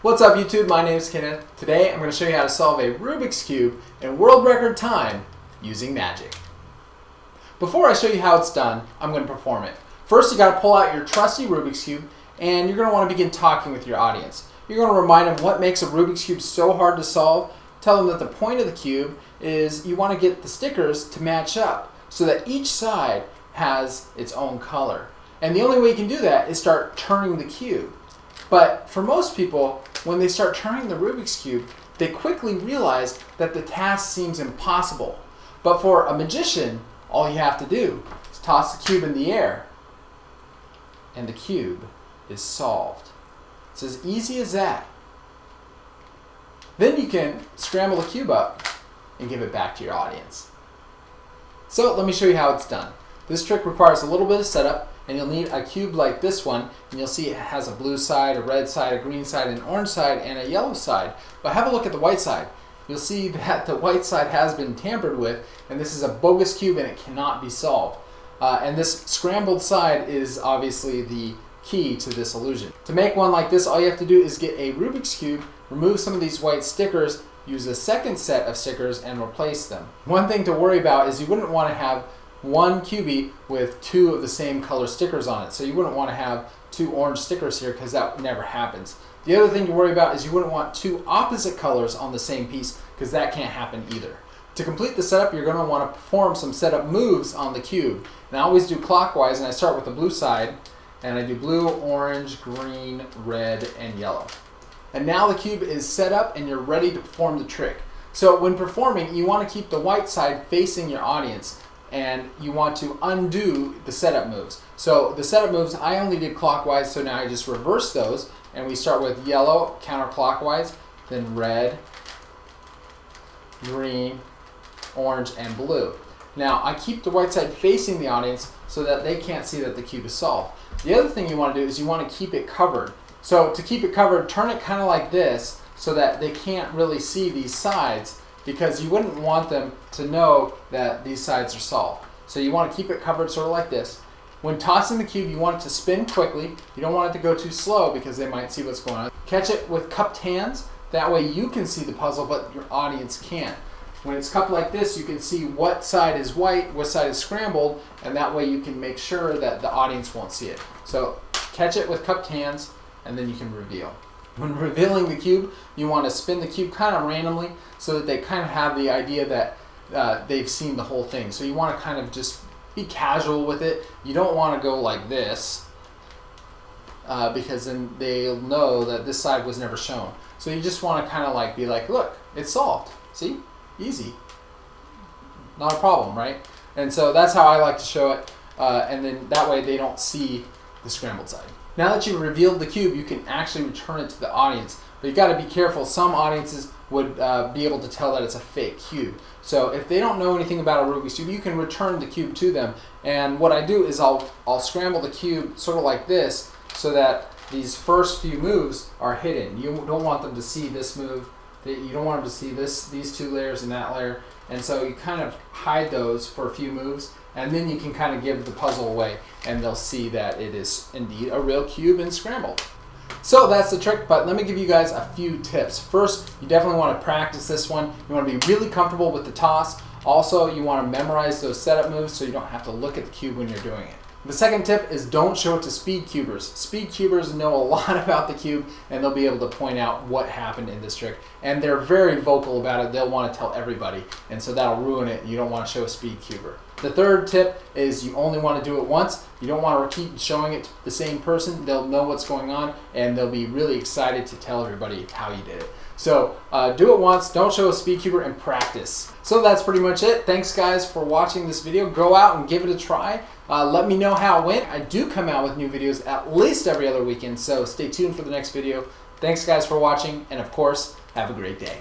What's up YouTube? My name is Kenneth. Today I'm going to show you how to solve a Rubik's Cube in world record time using magic. Before I show you how it's done, I'm going to perform it. First you got to pull out your trusty Rubik's Cube and you're going to want to begin talking with your audience. You're going to remind them what makes a Rubik's Cube so hard to solve. Tell them that the point of the cube is you want to get the stickers to match up so that each side has its own color. And the only way you can do that is start turning the cube. But for most people, when they start turning the Rubik's Cube, they quickly realize that the task seems impossible. But for a magician, all you have to do is toss the cube in the air, and the cube is solved. It's as easy as that. Then you can scramble the cube up and give it back to your audience. So let me show you how it's done. This trick requires a little bit of setup, and you'll need a cube like this one, and you'll see it has a blue side, a red side, a green side, an orange side, and a yellow side. But have a look at the white side. You'll see that the white side has been tampered with, and this is a bogus cube and it cannot be solved. And this scrambled side is obviously the key to this illusion. To make one like this, all you have to do is get a Rubik's Cube, remove some of these white stickers, use a second set of stickers, and replace them. One thing to worry about is you wouldn't want to have one cubie with two of the same color stickers on it. So you wouldn't want to have two orange stickers here because that never happens. The other thing to worry about is you wouldn't want two opposite colors on the same piece because that can't happen either. To complete the setup, you're going to want to perform some setup moves on the cube. And I always do clockwise, and I start with the blue side, and I do blue, orange, green, red, and yellow. And now the cube is set up and you're ready to perform the trick. So when performing, you want to keep the white side facing your audience, and you want to undo the setup moves. So the setup moves, I only did clockwise, so now I just reverse those, and we start with yellow counterclockwise, then red, green, orange, and blue. Now I keep the white side facing the audience so that they can't see that the cube is solved. The other thing you want to do is you want to keep it covered. So to keep it covered, turn it kind of like this so that they can't really see these sides, because you wouldn't want them to know that these sides are solved. So you want to keep it covered sort of like this. When tossing the cube, you want it to spin quickly. You don't want it to go too slow because they might see what's going on. Catch it with cupped hands. That way you can see the puzzle, but your audience can't. When it's cupped like this, you can see what side is white, what side is scrambled, and that way you can make sure that the audience won't see it. So catch it with cupped hands, and then you can reveal. When revealing the cube, you want to spin the cube kind of randomly so that they kind of have the idea that they've seen the whole thing. So you want to kind of just be casual with it. You don't want to go like this because then they'll know that this side was never shown. So you just want to kind of like be like, look, it's solved. See? Easy. Not a problem, right? And so that's how I like to show it. And then that way they don't see the scrambled side. Now that you've revealed the cube, you can actually return it to the audience. But you got to be careful. Some audiences would be able to tell that it's a fake cube. So if they don't know anything about a Rubik's Cube, you can return the cube to them. And what I do is I'll scramble the cube sort of like this so that these first few moves are hidden. You don't want them to see this move. You don't want them to see these two layers and that layer. And so you kind of hide those for a few moves, and then you can kind of give the puzzle away, and they'll see that it is indeed a real cube and scrambled. So that's the trick, but let me give you guys a few tips. First, you definitely want to practice this one. You want to be really comfortable with the toss. Also, you want to memorize those setup moves so you don't have to look at the cube when you're doing it. The second tip is don't show it to speed cubers. Speed cubers know a lot about the cube, and they'll be able to point out what happened in this trick. And they're very vocal about it. They'll want to tell everybody, and so that'll ruin it. You don't want to show a speed cuber. The third tip is you only want to do it once. You don't want to keep showing it to the same person. They'll know what's going on, and they'll be really excited to tell everybody how you did it. So do it once, don't show a speed cuber, and practice. So that's pretty much it. Thanks guys for watching this video. Go out and give it a try. Let me know how it went. I do come out with new videos at least every other weekend, so stay tuned for the next video. Thanks guys for watching, and of course, have a great day.